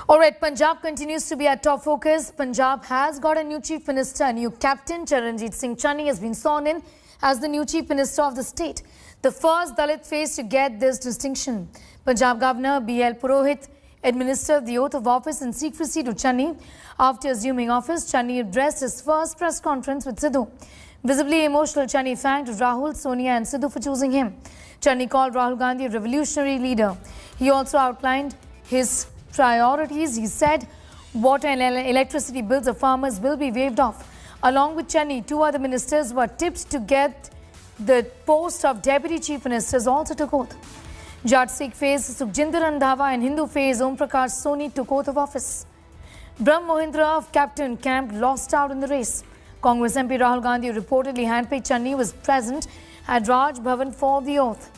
All right, Punjab continues to be our top focus. Punjab has got a new chief minister, a new captain. Charanjit Singh Channi has been sworn in as the new chief minister of the state, the first Dalit face to get this distinction. Punjab Governor B.L. Purohit administered the oath of office in secrecy to Channi. After assuming office, Channi addressed his first press conference with Sidhu. Visibly emotional, Channi thanked Rahul, Sonia and Sidhu for choosing him. Channi called Rahul Gandhi a revolutionary leader. He also outlined his priorities. He said water and electricity bills of farmers will be waived off. Along with Channi, two other ministers were tipped to get the post of deputy chief ministers also took oath. Jat Sikh phase Sukhjinder Randhawa and Hindu phase Om Prakash Soni took oath of office. Brahm Mohindra of Captain Camp lost out in the race. Congress MP Rahul Gandhi, reportedly handpicked Channi, was present at Raj Bhavan for the oath.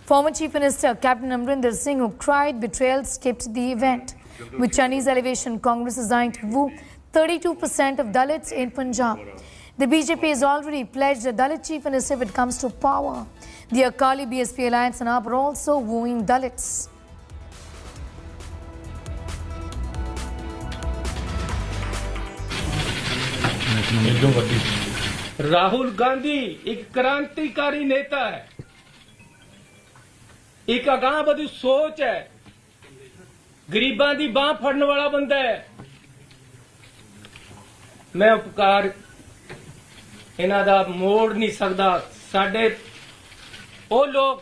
Former Chief Minister Captain Amrinder Singh, who cried betrayal, skipped the event. With Channi's elevation, Congress is eyeing to woo 32% of Dalits in Punjab. The BJP has already pledged a Dalit Chief Minister if it comes to power. The Akali BSP Alliance and AAP are also wooing Dalits. Rahul Gandhi एक क्रांतिकारी नेता है, एक अगांहवधु सोच है, गरीबां दी बांह फड़न वाला बंदा है। मैं उपकार इन्हां दा मोड़ नहीं सकदा। साडे ਉਹ ਲੋਕ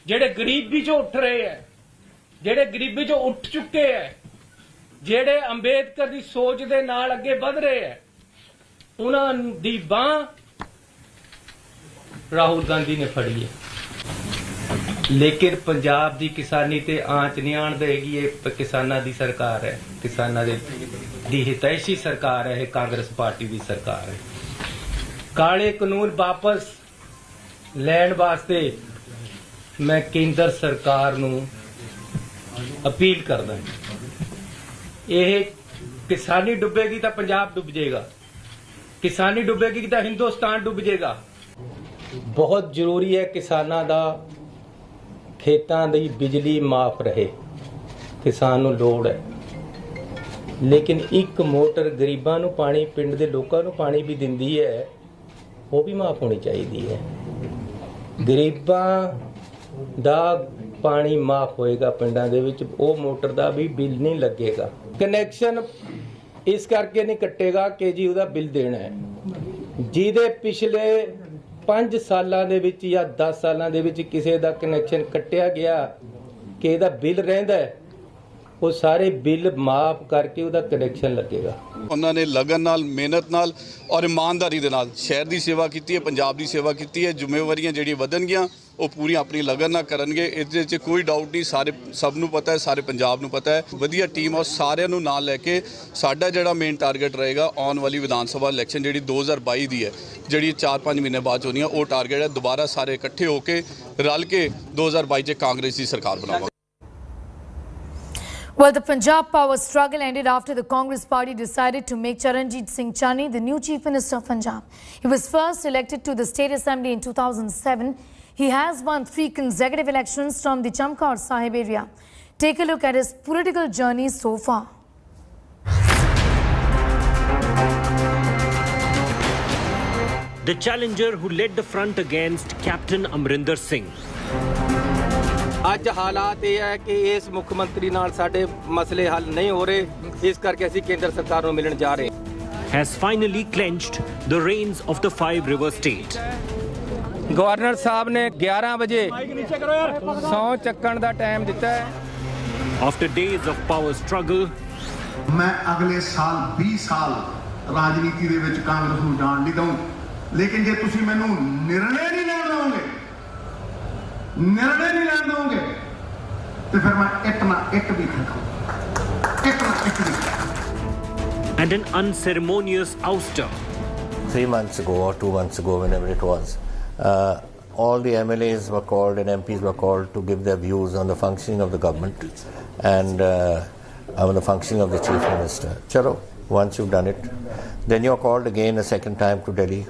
ਜਿਹੜੇ ਗਰੀਬੀ ਚੋਂ ਉੱਠ ਰਹੇ ਹੈ, ਜਿਹੜੇ ਗਰੀਬੀ ਚੋਂ ਉੱਠ ਚੁੱਕੇ ਹੈ, ਜਿਹੜੇ ਅੰਬੇਦਕਰ ਦੀ ਸੋਚ ਦੇ ਨਾਲ ਅੱਗੇ ਵਧ ਰਹੇ ਹੈ, ਉਹਨਾਂ ਦੀ ਬਾਂਹ ਰਾਹੁਲ ਗਾਂਧੀ ਨੇ ਫੜੀ ਹੈ। ਲੇਕਿਨ ਪੰਜਾਬ ਦੀ ਕਿਸਾਨੀ ਤੇ ਆਂਚ ਨਹੀਂ ਆਣ ਦੇਗੀ। ਇਹ ਕਿਸਾਨਾਂ ਦੀ ਸਰਕਾਰ ਹੈ, ਕਿਸਾਨਾਂ ਦੀ ਹਿਤੈਸ਼ੀ ਸਰਕਾਰ ਹੈ, ਇਹ ਕਾਂਗਰਸ ਪਾਰਟੀ ਦੀ ਸਰਕਾਰ ਹੈ। ਕਾਲੇ ਕਾਨੂੰਨ ਵਾਪਸ ਲੈਣ ਵਾਸਤੇ ਮੈਂ ਕੇਂਦਰ ਸਰਕਾਰ ਨੂੰ ਅਪੀਲ ਕਰਦਾ ਹਾਂ। ਇਹ ਕਿਸਾਨੀ ਡੁੱਬੇਗੀ ਤਾਂ ਪੰਜਾਬ ਡੁੱਬ ਜਾਏਗਾ, ਕਿਸਾਨੀ ਡੁੱਬੇਗੀ ਤਾਂ ਹਿੰਦੁਸਤਾਨ ਡੁੱਬ ਜਾਏਗਾ। ਬਹੁਤ ਜ਼ਰੂਰੀ ਹੈ ਕਿਸਾਨਾਂ ਦਾ ਖੇਤਾਂ ਦੀ ਬਿਜਲੀ ਮਾਫ ਰਹੇ, ਕਿਸਾਨ ਨੂੰ ਲੋੜ ਹੈ। ਲੇਕਿਨ ਇੱਕ ਮੋਟਰ ਗਰੀਬਾਂ ਨੂੰ ਪਾਣੀ, ਪਿੰਡ ਦੇ ਲੋਕਾਂ ਨੂੰ ਪਾਣੀ ਵੀ ਦਿੰਦੀ ਹੈ, ਉਹ ਵੀ ਮਾਫ ਹੋਣੀ ਚਾਹੀਦੀ ਹੈ। ਗਰੀਬਾਂ ਦਾ ਪਾਣੀ ਮਾਫ ਹੋਏਗਾ ਪਿੰਡਾਂ ਦੇ ਵਿੱਚ, ਉਹ ਮੋਟਰ ਦਾ ਵੀ ਬਿੱਲ ਨਹੀਂ ਲੱਗੇਗਾ। ਕਨੈਕਸ਼ਨ ਇਸ ਕਰਕੇ ਨਹੀਂ ਕੱਟੇਗਾ ਕਿ ਜੀ ਉਹਦਾ ਬਿੱਲ ਦੇਣਾ ਹੈ। ਜਿਹਦੇ ਪਿਛਲੇ 5 ਸਾਲਾਂ ਦੇ ਵਿੱਚ ਜਾਂ 10 ਸਾਲਾਂ ਦੇ ਵਿੱਚ ਕਿਸੇ ਦਾ ਕਨੈਕਸ਼ਨ ਕੱਟਿਆ ਗਿਆ ਕਿ ਇਹਦਾ ਬਿੱਲ ਰਹਿੰਦਾ ਹੈ, ਉਹ ਸਾਰੇ ਬਿੱਲ ਮਾਫ ਕਰਕੇ ਉਹਦਾ ਕਨੈਕਸ਼ਨ ਲੱਗੇਗਾ। ਉਹਨਾਂ ਨੇ ਲਗਨ ਨਾਲ, ਮਿਹਨਤ ਨਾਲ ਔਰ ਇਮਾਨਦਾਰੀ ਦੇ ਨਾਲ ਸ਼ਹਿਰ ਦੀ ਸੇਵਾ ਕੀਤੀ ਹੈ, ਪੰਜਾਬ ਦੀ ਸੇਵਾ ਕੀਤੀ ਹੈ। ਜ਼ਿੰਮੇਵਾਰੀਆਂ ਜਿਹੜੀਆਂ ਵਧਣਗੀਆਂ ਉਹ ਪੂਰੀਆਂ ਆਪਣੀ ਲਗਨ ਨਾਲ ਕਰਨਗੇ, ਇਹਦੇ 'ਚ ਕੋਈ ਡਾਊਟ ਨਹੀਂ। ਸਭ ਨੂੰ ਪਤਾ ਹੈ, ਸਾਰੇ ਪੰਜਾਬ ਨੂੰ ਪਤਾ ਹੈ। ਵਧੀਆ ਟੀਮ ਔਰ ਸਾਰਿਆਂ ਨੂੰ ਨਾਲ ਲੈ ਕੇ ਸਾਡਾ ਜਿਹੜਾ ਮੇਨ ਟਾਰਗੇਟ ਰਹੇਗਾ ਆਉਣ ਵਾਲੀ ਵਿਧਾਨ ਸਭਾ ਇਲੈਕਸ਼ਨ ਜਿਹੜੀ 2022 ਦੀ ਹੈ, ਜਿਹੜੀ 4-5 ਮਹੀਨੇ ਬਾਅਦ ਹੋਣੀ ਹੈ, ਉਹ ਟਾਰਗੇਟ ਹੈ। ਦੁਬਾਰਾ ਸਾਰੇ ਇਕੱਠੇ ਹੋ ਕੇ ਰਲ ਕੇ 2022 'ਚ ਕਾਂਗਰਸ ਦੀ ਸਰਕਾਰ ਬਣਾਵਾਂਗੇ। Well, the Punjab power struggle ended after the Congress party decided to make Charanjit Singh Channi the new Chief Minister of Punjab. He was first elected to the State Assembly in 2007. He has won 3 consecutive elections from the Chamkaur Sahib area. Take a look at his political journey so far. The challenger who led the front against Captain Amrinder Singh. ਅੱਜ ਹਾਲਾਤ ਇਹ ਹੈ ਕਿ ਇਸ ਮੁੱਖ ਮੰਤਰੀ ਨਾਲ ਸਾਡੇ ਮਸਲੇ ਹੱਲ ਨਹੀਂ ਹੋ ਰਹੇ, ਇਸ ਕਰਕੇ ਅਸੀਂ ਕੇਂਦਰ ਸਰਕਾਰ ਨੂੰ ਮਿਲਣ ਜਾ ਰਹੇ ਹਾਂ। Has finally clenched the reins of the 5 river state. Governor ਸਾਹਿਬ ਨੇ 11 ਵਜੇ ਸਹੁੰ ਚੱਕਣ ਦਾ ਟਾਈਮ ਦਿੱਤਾ ਹੈ। After days of power struggle, ਮੈਂ ਅਗਲੇ ਸਾਲ 20 ਸਾਲ ਰਾਜਨੀਤੀ ਦੇ ਵਿੱਚ ਕਾਂਗਰਸ ਨੂੰ ਜਾਣ ਨਹੀਂ ਦਊਂ, ਲੇਕਿਨ ਜੇ ਤੁਸੀਂ ਮੈਨੂੰ ਨਿਰਣੇ ਨਹੀਂ ਲੈਣ ਦਿਓਗੇ, निर्णय नहीं लेने दोगे तो फिर मैं इतना एक भी and an unceremonious ouster. 3 months ago or 2 months ago, whenever it was, all the MLAs were called and MPs were called to give their views on the functioning of the government and on the functioning of the Chief Minister. Chalo, once you've done it, then you're called again a second time to Delhi,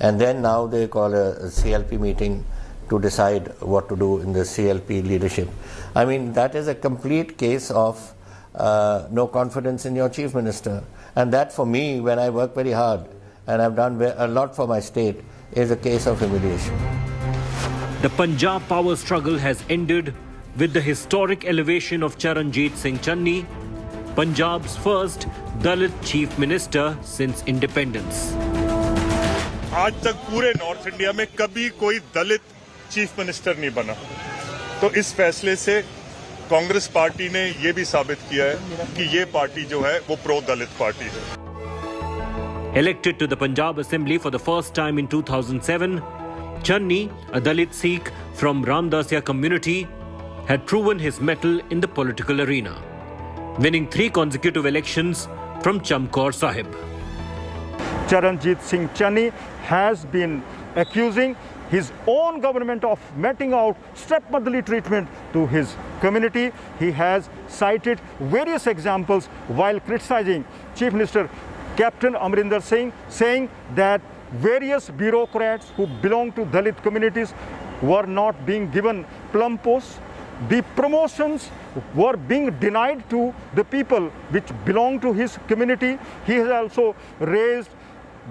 and then now they call a CLP meeting to decide what to do in the CLP leadership. I mean, that is a complete case of no confidence in your chief minister. And that for me, when I work very hard and I've done a lot for my state, is a case of humiliation. The Punjab power struggle has ended with the historic elevation of Charanjit Singh Channi, Punjab's first Dalit chief minister since independence. आज तक पूरे north India में कभी कोई दलित chief minister नहीं बना, तो इस फैसले से कांग्रेस पार्टी ने ये भी साबित किया है कि ये पार्टी जो है वो प्रो दलित पार्टी है. Elected to the Punjab Assembly for the first time in 2007, Channi, a Dalit Sikh from Ramdasya community, had proven his mettle in the political arena, winning 3 consecutive elections from Chamkaur Sahib. Charanjit Singh Channi has been accusing his own government of meting out stepmotherly treatment to his community. He has cited various examples while criticizing Chief Minister Captain Amrinder Singh, saying that various bureaucrats who belong to Dalit communities were not being given plum posts. The promotions were being denied to the people which belong to his community. He has also raised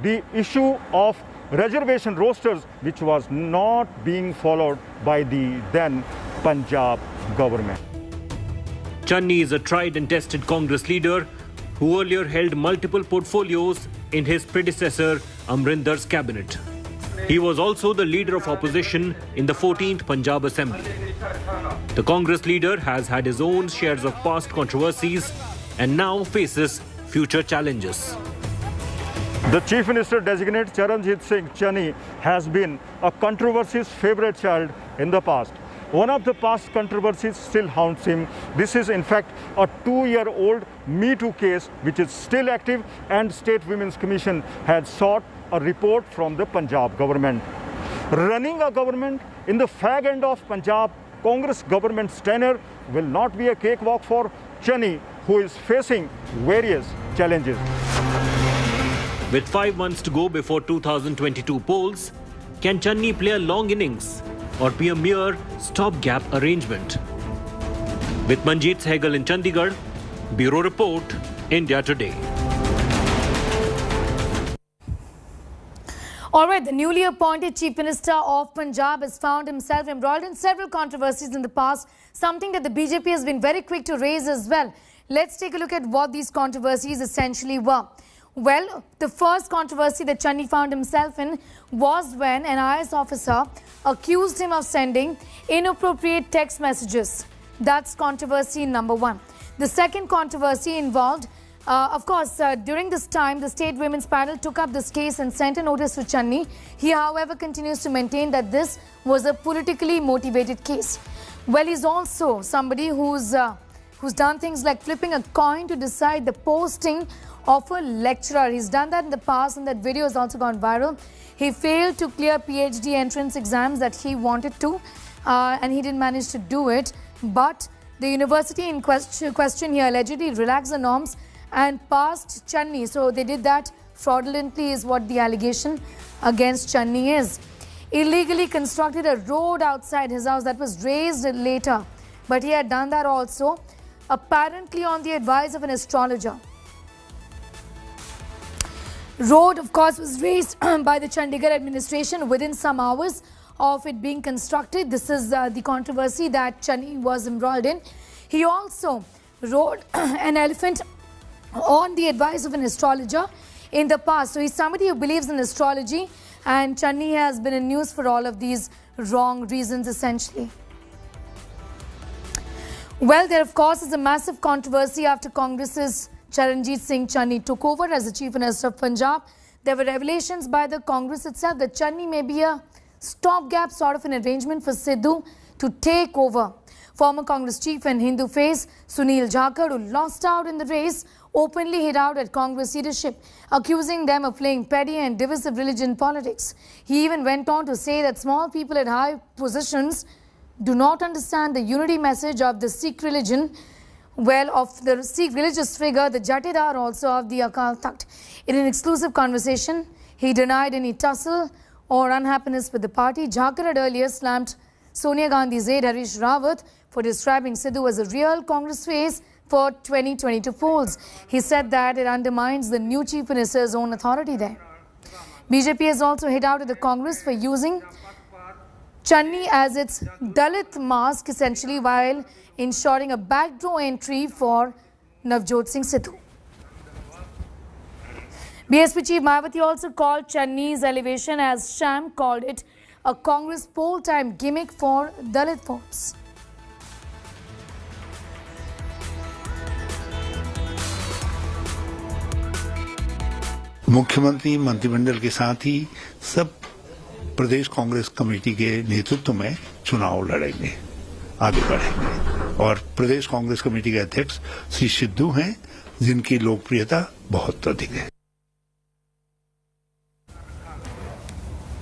the issue of reservation rosters, which was not being followed by the then Punjab government. Channi is a tried and tested Congress leader who earlier held multiple portfolios in his predecessor Amrinder's cabinet. He was also the leader of opposition in the 14th Punjab Assembly. The Congress leader has had his own shares of past controversies and now faces future challenges. The Chief Minister designate Charanjit Singh Channi has been a controversy's favorite child in the past. One of the past controversies still haunts him. This is in fact a 2-year-old Me Too case which is still active, and State Women's Commission had sought a report from the Punjab government. Running a government in the fag end of Punjab Congress government's tenure will not be a cakewalk for Channi, who is facing various challenges. With 5 months to go before 2022 polls, can Channi play a long innings or be a mere stopgap arrangement? With Manjeet Sehgal in Chandigarh, Bureau Report, India Today. All right, the newly appointed Chief Minister of Punjab has found himself embroiled in several controversies in the past, something that the BJP has been very quick to raise as well. Let's take a look at what these controversies essentially were. Well, the first controversy that Channi found himself in was when an IAS officer accused him of sending inappropriate text messages. That's controversy number 1. The second controversy involved, during this time, the State Women's Panel took up this case and sent a notice to Channi. He, however, continues to maintain that this was a politically motivated case. Well, he's also somebody who's done things like flipping a coin to decide the posting of a lecturer. He's done that in the past, and that video has also gone viral. He failed to clear PhD entrance exams that he wanted to, and he didn't manage to do it. But the university in question here allegedly relaxed the norms and passed Channi. So they did that fraudulently is what the allegation against Channi is. Illegally constructed a road outside his house that was raised later. But he had done that also, apparently on the advice of an astrologer. Road, of course, was raised by the Chandigarh administration within some hours of it being constructed. This is the controversy that Channi was embroiled in. He also rode an elephant on the advice of an astrologer in the past. So he's somebody who believes in astrology, and Channi has been in news for all of these wrong reasons, essentially. Well, there, of course, is a massive controversy after Congress's Charanjit Singh Channi took over as the Chief Minister of Punjab. There were revelations by the Congress itself that Channi may be a stopgap sort of an arrangement for Sidhu to take over. Former Congress chief and Hindu face Sunil Jakhar, who lost out in the race, openly hit out at Congress leadership, accusing them of playing petty and divisive religion politics. He even went on to say that small people at high positions do not understand the unity message of the Sikh religion, well, of the Sikh religious figure, the Jatidar, also of the Akal Takht. In an exclusive conversation, he denied any tussle or unhappiness with the party. Jakhar had earlier slammed Sonia Gandhi's aide Harish Rawat for describing Sidhu as a real Congress face, for 2022 polls. He said that it undermines the new chief minister's own authority there. BJP has also hit out at the Congress for using Channi as its Dalit mask, essentially, while ensuring a backdoor entry for Navjot Singh Sidhu. BSP chief Mayawati also called Channi's elevation as sham, called it a Congress poll time gimmick for Dalit votes. मुख्यमंत्री मंत्रिमंडल के साथ ही सब प्रदेश Congress committee के नेतृत्व में चुनाव लड़ेंगे, आगे बढ़ेंगे और प्रदेश कांग्रेस कमेटी के अध्यक्ष श्री सिद्धू हैं, जिनकी लोकप्रियता बहुत अधिक है।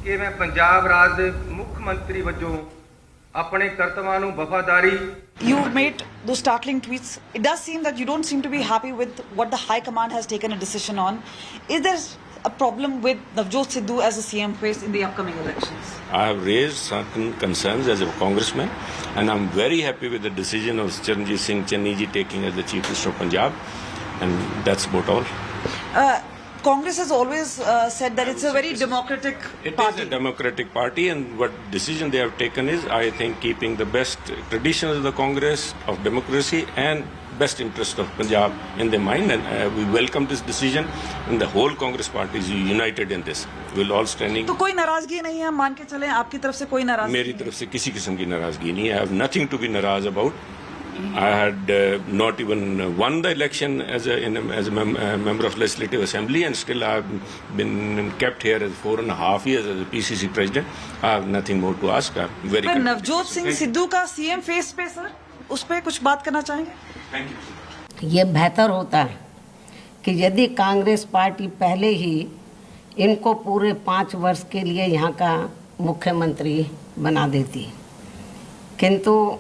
कि मैं पंजाब राज दे मुख्यमंत्री वजों अपने कर्तव्यां नूं वफादारी। You made those startling tweets. It does seem that you don't seem to be happy with what the High Command has taken a decision on. Is there a problem with Navjot Sidhu as a CM face in the upcoming elections? I have raised certain concerns as a congressman, and I'm very happy with the decision of Charanjit Singh Channi ji taking as the Chief Minister of Punjab, and that's about all. Congress has always said that it's a very democratic party. It is a democratic party, and what decision they have taken is, I think, keeping the best traditions of the Congress, of democracy, and best interest of Punjab in their mind, and we welcome this decision, and the whole Congress party is united in this. We'll all standing. तो कोई नाराजगी नहीं है, मान के चलें आपकी तरफ से कोई नाराजगी? मेरी तरफ से किसी किस्म की नाराजगी नहीं है. I have nothing to be naraz about. I had not even won the election as a member of Legislative Assembly, and still I have been kept here as 4.5 years as a PCC president. I have nothing more to ask. I'm very. पर नवजोत सिंह सिद्धू का CM face पे sir, उस पे कुछ बात करना चाहेंगे? Thank you. ये बेहतर होता है कि यदि कांग्रेस पार्टी पहले ही इनको पूरे 5 वर्ष के लिए यहाँ का मुख्यमंत्री बना देती, किंतु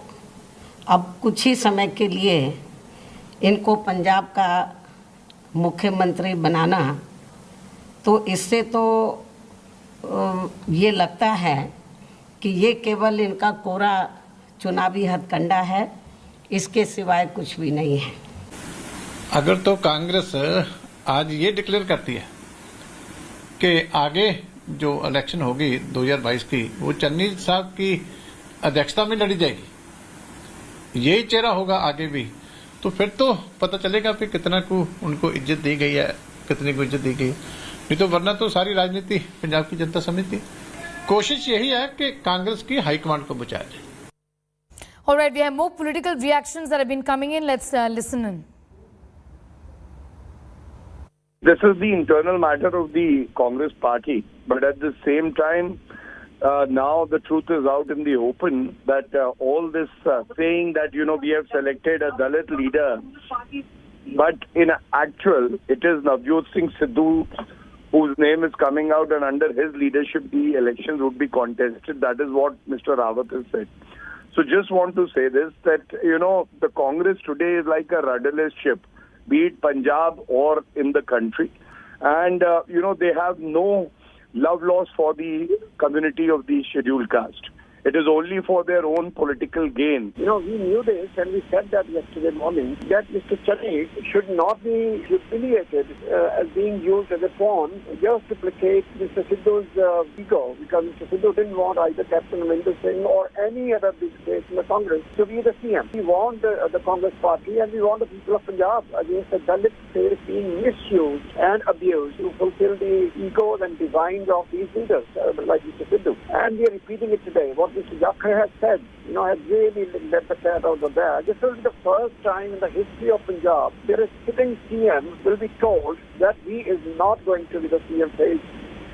अब कुछ ही समय के लिए इनको पंजाब का मुख्यमंत्री बनाना, तो इससे तो ये लगता है कि ये केवल इनका कोरा चुनावी हथकंडा है, इसके सिवाय कुछ भी नहीं है। अगर तो कांग्रेस आज ये डिक्लेयर करती है कि आगे जो इलेक्शन होगी 2022 की, वो चन्नी साहब की अध्यक्षता में लड़ी जाएगी, यही चेहरा होगा आगे भी, तो फिर तो पता चलेगा कि कितना को उनको इज्जत दी गई है, कितनी को इज्जत दी गई, नहीं तो वरना तो सारी राजनीति पंजाब की जनता समझती। कोशिश यही है कि कांग्रेस की हाईकमांड को बचाया जाए। All right, we have more political reactions that have been coming in. Let's listen in. This is the internal matter of the Congress party, but at the same time, now the truth is out in the open that all this saying that, we have selected a Dalit leader, but in actual, it is Navjot Singh Sidhu whose name is coming out, and under his leadership, the elections would be contested. That is what Mr. Rawat has said. So just want to say this, that, the Congress today is like a rudderless ship, be it Punjab or in the country. And, they have no love loss for the community of the scheduled caste. It is only for their own political gain. We knew this, and we said that yesterday morning, that Mr. Channi should not be humiliated as being used as a pawn just to placate Mr. Sidhu's ego, because Mr. Sidhu didn't want either Captain Amrinder Singh or any other big face in the Congress to be the CM. We want the Congress party, and we want the people of Punjab against the Dalit face being misused and abused to fulfill the egos and designs of these leaders, like Mr. Sidhu. And we are repeating it today. What Mr. Jakhar has said, has really let the cat out of the bag. This is the first time in the history of Punjab where a sitting CM will be told that he is not going to be the CM face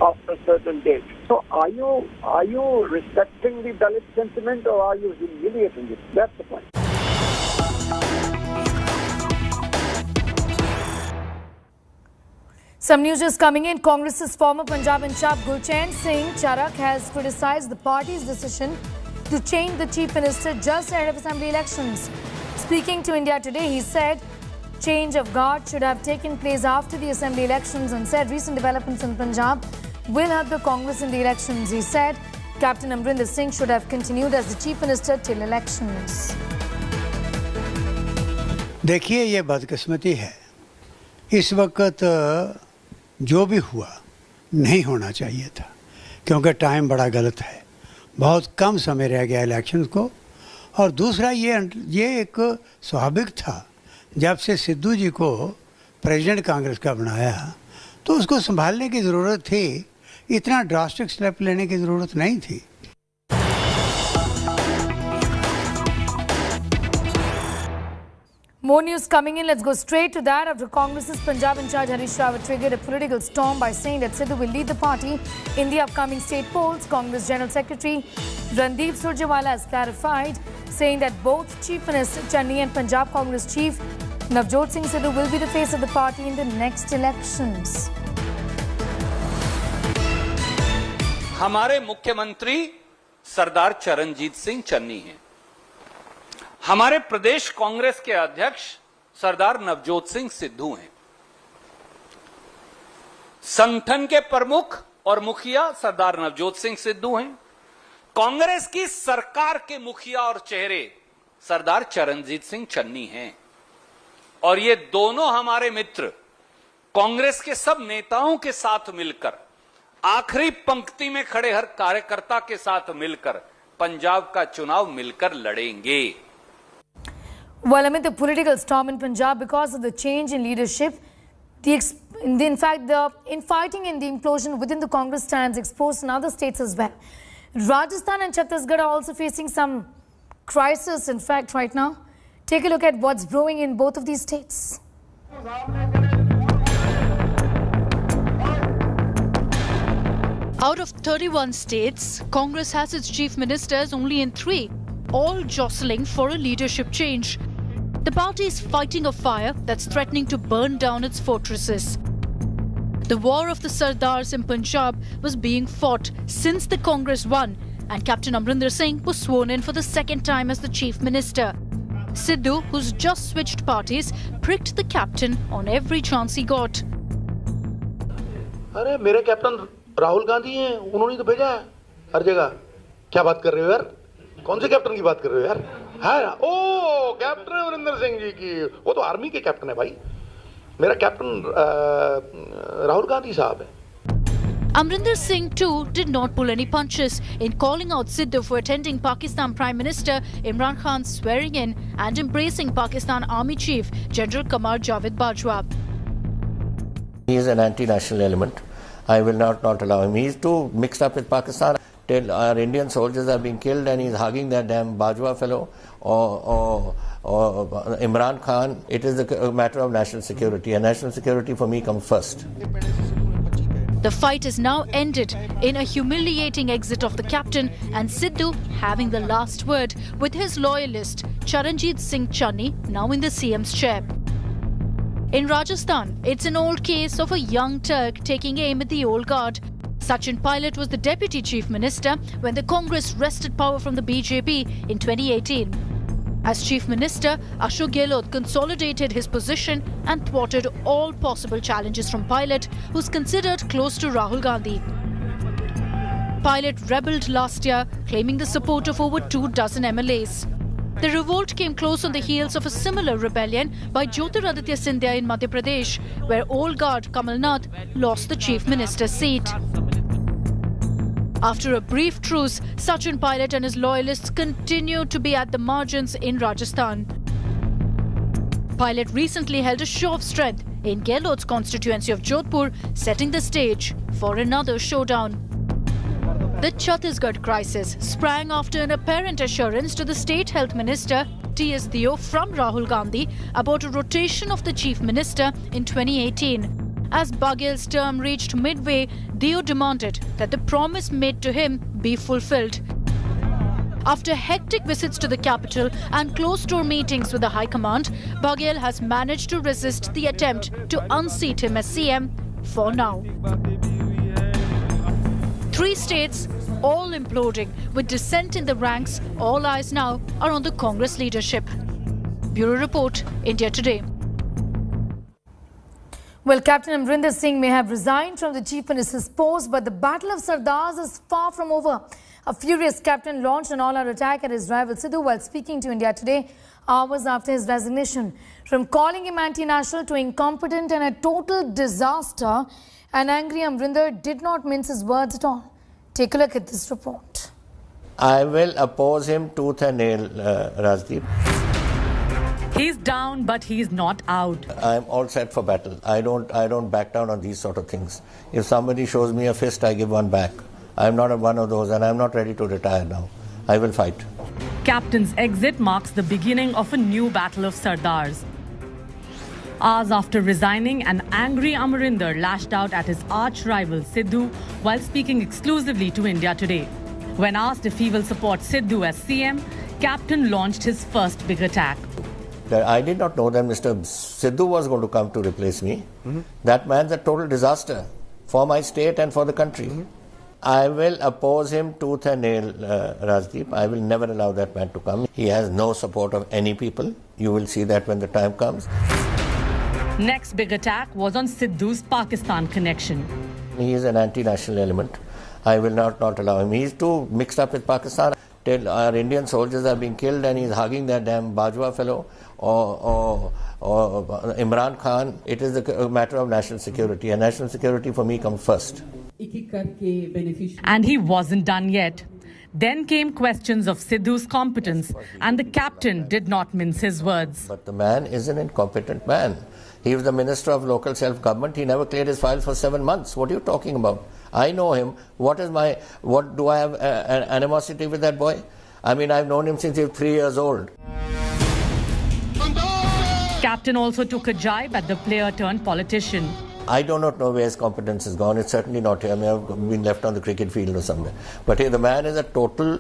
after a certain date. So are you respecting the Dalit sentiment, or are you humiliating it? That's the point. Some news is coming in. Congress's former Punjab in-charge Gurcharan Singh Charak has criticized the party's decision to change the chief minister just ahead of assembly elections. Speaking to India Today, he said change of guard should have taken place after the assembly elections, and said recent developments in Punjab will help the Congress in the elections. He said Captain Amrinder Singh should have continued as the chief minister till elections. देखिए, ये बदकिस्मती है। इस वक्त जो भी हुआ नहीं होना चाहिए था, क्योंकि टाइम बड़ा गलत है। बहुत कम समय रह गया इलेक्शन को। और दूसरा ये एक स्वाभाविक था, जब से सिद्धू जी को प्रेसिडेंट कांग्रेस का बनाया तो उसको संभालने की ज़रूरत थी, इतना ड्रास्टिक स्टेप लेने की ज़रूरत नहीं थी। More news coming in. Let's go straight to that. After Congress's Punjab in charge Harish Rawat triggered a political storm by saying that Sidhu will lead the party in the upcoming state polls, Congress General Secretary Randeep Surjewala has clarified, saying that both Chief Minister Channi and Punjab Congress Chief Navjot Singh Sidhu will be the face of the party in the next elections. हमारे मुख्यमंत्री सरदार चरणजीत सिंह चन्नी हैं। हमारे प्रदेश कांग्रेस के अध्यक्ष सरदार नवजोत सिंह सिद्धू हैं। संगठन के प्रमुख और मुखिया सरदार नवजोत सिंह सिद्धू हैं। कांग्रेस की सरकार के मुखिया और चेहरे सरदार चरणजीत सिंह चन्नी हैं। और ये दोनों हमारे मित्र कांग्रेस के सब नेताओं के साथ मिलकर, आखिरी पंक्ति में खड़े हर कार्यकर्ता के साथ मिलकर पंजाब का चुनाव मिलकर लड़ेंगे। Well, amid the political storm in Punjab because of the change in leadership, the infighting and the implosion within the Congress stands exposed in other states as well. Rajasthan and Chhattisgarh are also facing some crisis, in fact, right now. Take a look at what's brewing in both of these states. Out of 31 states, Congress has its chief ministers only in 3, all jostling for a leadership change. The party is fighting a fire that's threatening to burn down its fortresses. The war of the Sardars in Punjab was being fought since the Congress won, and Captain Amrinder Singh was sworn in for the second time as the chief minister. Sidhu, who's just switched parties, pricked the captain on every chance he got. अरे मेरे captain Rahul Gandhi हैं, उन्होंने तो भेजा है हर जगह। क्या बात कर रहे हो यार? कौन से कैप्टन की बात कर रहे हो यार? है ओ कैप्टन अमरिंदर सिंह जी की, वो तो आर्मी के कैप्टन है भाई। मेरा कैप्टन राहुल गांधी साहब है। Amrinder Singh too did not pull any punches in calling out Sidhu for attending Pakistan Prime Minister Imran Khan's swearing in and embracing Pakistan Army Chief General Qamar Javed Bajwa. He is an anti-national element. I will not allow him. He is too mixed up with Pakistan. Till our Indian soldiers are being killed and he's hugging that damn Bajwa fellow or Imran Khan. It is a matter of national security, and national security for me comes first. The fight is now ended in a humiliating exit of the captain and Sidhu having the last word with his loyalist Charanjit Singh Channi now in the CM's chair. In Rajasthan, it's an old case of a young Turk taking aim at the old guard. Sachin Pilot was the deputy chief minister when the Congress wrested power from the BJP in 2018. As chief minister, Ashok Gehlot consolidated his position and thwarted all possible challenges from Pilot, who's considered close to Rahul Gandhi. Pilot rebelled last year, claiming the support of over 24 MLAs. The revolt came close on the heels of a similar rebellion by Jyotiraditya Scindia in Madhya Pradesh, where old guard Kamal Nath lost the chief minister's seat. After a brief truce, Sachin Pilot and his loyalists continued to be at the margins in Rajasthan. Pilot recently held a show of strength in Gehlot's constituency of Jodhpur, setting the stage for another showdown. The Chhattisgarh crisis sprang after an apparent assurance to the state health minister T.S. Deo from Rahul Gandhi about a rotation of the chief minister in 2018. As Baghel's term reached midway, Deo demanded that the promise made to him be fulfilled. After hectic visits to the capital and closed-door meetings with the High Command, Baghel has managed to resist the attempt to unseat him as CM for now. 3 states, all imploding, with dissent in the ranks. All eyes now are on the Congress leadership. Bureau Report, India Today. Well, Captain Amrinder Singh may have resigned from the Chief Minister's post, but the battle of Sardars is far from over. A furious captain launched an all-out attack at his rival Sidhu while speaking to India Today hours after his resignation. From calling him anti-national to incompetent and a total disaster, an angry Amrinder did not mince his words at all. Take a look at this report. I will oppose him tooth and nail, Rajdeep. He's down, but he's not out. I'm all set for battle. I don't back down on these sort of things. If somebody shows me a fist, I give one back. I'm not one of those, and I'm not ready to retire now. I will fight. Captain's exit marks the beginning of a new battle of Sardars. Hours after resigning, an angry Amrinder lashed out at his arch-rival Sidhu while speaking exclusively to India Today. When asked if he will support Sidhu as CM, Captain launched his first big attack. I did not know that Mr. Sidhu was going to come to replace me. That man's a total disaster for my state and for the country. I will oppose him tooth and nail, Rajdeep. I will never allow that man to come. He has no support of any people. You will see that when the time comes. Next big attack was on Sidhu's Pakistan connection. He is an anti-national element. I will not allow him. He is too mixed up with Pakistan. Till our Indian soldiers are being killed and he's hugging that damn Bajwa fellow or Imran Khan. It is a matter of national security, and national security for me comes first. And he wasn't done yet. Then came questions of Sidhu's competence, and the captain did not mince his words. But the man is an incompetent man. He was the Minister of Local Self-Government. He never cleared his file for 7 months. What are you talking about? I know him. What do I have an animosity with that boy? I mean, I've known him since he was 3 years old. Captain also took a jibe at the player-turned-politician. I do not know where his competence has gone. It's certainly not here. I may have been left on the cricket field or somewhere. But here, the man is a total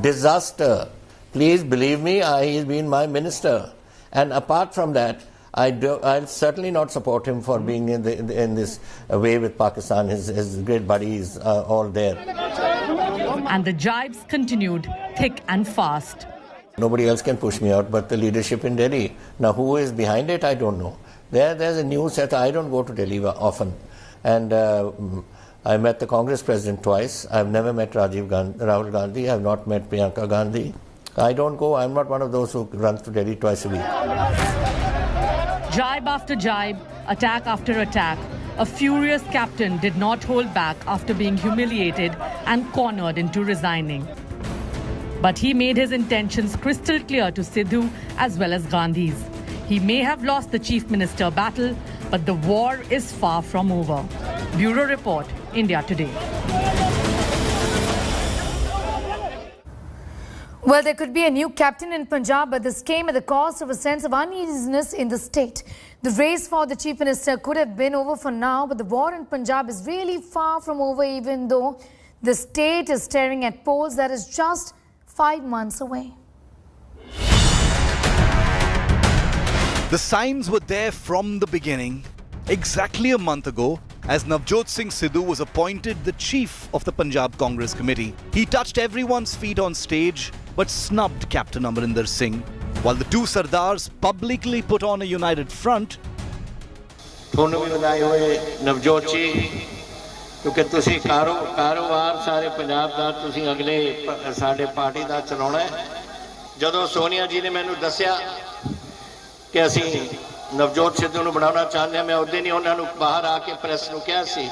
disaster. Please believe me, he's been my minister. And apart from that, I'll certainly not support him for being in this way with Pakistan. His great buddies are all there. And the jibes continued thick and fast. Nobody else can push me out but the leadership in Delhi. Now, who is behind it, I don't know. There's a new set. I don't go to Delhi often. And I met the Congress president twice. I've never met Rahul Gandhi. I've not met Priyanka Gandhi. I don't go. I'm not one of those who runs to Delhi twice a week. Jibe after jibe, attack after attack, a furious captain did not hold back after being humiliated and cornered into resigning. But he made his intentions crystal clear to Sidhu as well as Gandhi's. He may have lost the Chief Minister battle, but the war is far from over. Bureau Report, India Today. Well, there could be a new captain in Punjab, but this came at the cost of a sense of uneasiness in the state. The race for the Chief Minister could have been over for now, but the war in Punjab is really far from over, even though the state is staring at polls that is just 5 months away. The signs were there from the beginning. Exactly a month ago, as Navjot Singh Sidhu was appointed the chief of the Punjab Congress Committee, he touched everyone's feet on stage but snubbed Captain Amrinder Singh, while the two Sardars publicly put on a united front. Navjot ji, क्योंकि तुसी कारोबार सारे पंजाब दा तुसी अगले साडे party दा चलाउणा है जदों सोनिया जी ने मैनू दस्सिया कि असी नवजोत सिद्धू नूं बनाउणा चाहते हैं मैं उदे नहीं उन्हां नूं बाहर आके प्रेस नूं कहा सी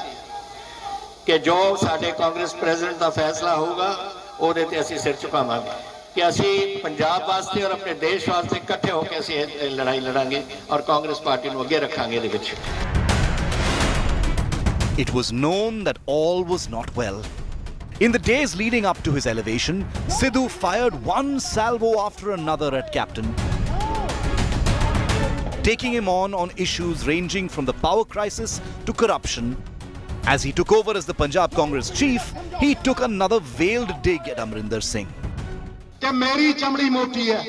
कि जो साडे कांग्रेस प्रेजिडेंट दा फैसला होगा ਉਹਦੇ ਤੇ ਅਸੀਂ ਸਿਰ ਝੁਕਾਵਾਂਗੇ ਕਿ ਅਸੀਂ ਪੰਜਾਬ ਵਾਸਤੇ ਔਰ ਆਪਣੇ ਦੇਸ਼ ਵਾਸਤੇ ਇਕੱਠੇ ਹੋ ਕੇ ਅਸੀਂ ਇਹ ਲੜਾਈ ਲੜਾਂਗੇ ਔਰ ਕਾਂਗਰਸ ਪਾਰਟੀ ਨੂੰ ਅੱਗੇ ਰੱਖਾਂਗੇ ਇਹਦੇ ਵਿੱਚ It was known that all was not well. In the days leading up to his elevation, Sidhu fired one salvo after another at Captain, taking him on issues ranging from the power crisis to corruption. As he took over as the Punjab Congress chief, he took another veiled dig at Amrinder Singh. कि मेरी चमड़ी मोटी है,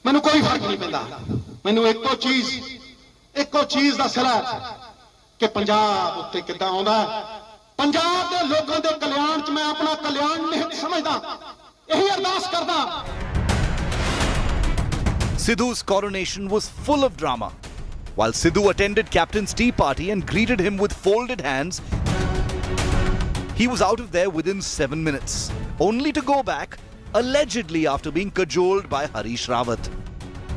मैनू कोई फर्क नहीं पैंदा, मैनू एको चीज दा सिरा कि पंजाब उत्ते किद्दां आउंदा, पंजाब दे लोकां दे कल्याण च मैं अपना कल्याण निहित समझदा, यही अरदास करदा। Sidhu's coronation was full of drama. While Sidhu attended Captain's tea party and greeted him with folded hands, He was out of there within 7 minutes, only to go back, allegedly after being cajoled by Harish Rawat.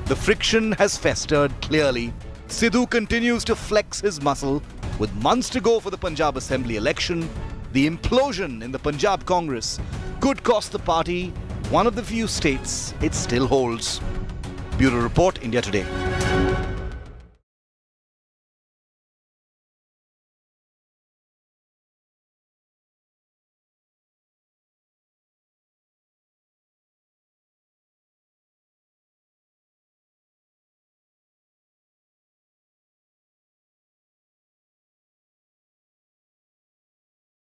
The friction has festered clearly. Sidhu continues to flex his muscle. With months to go for the Punjab Assembly election, the implosion in the Punjab Congress could cost the party one of the few states it still holds. Bureau Report, India Today.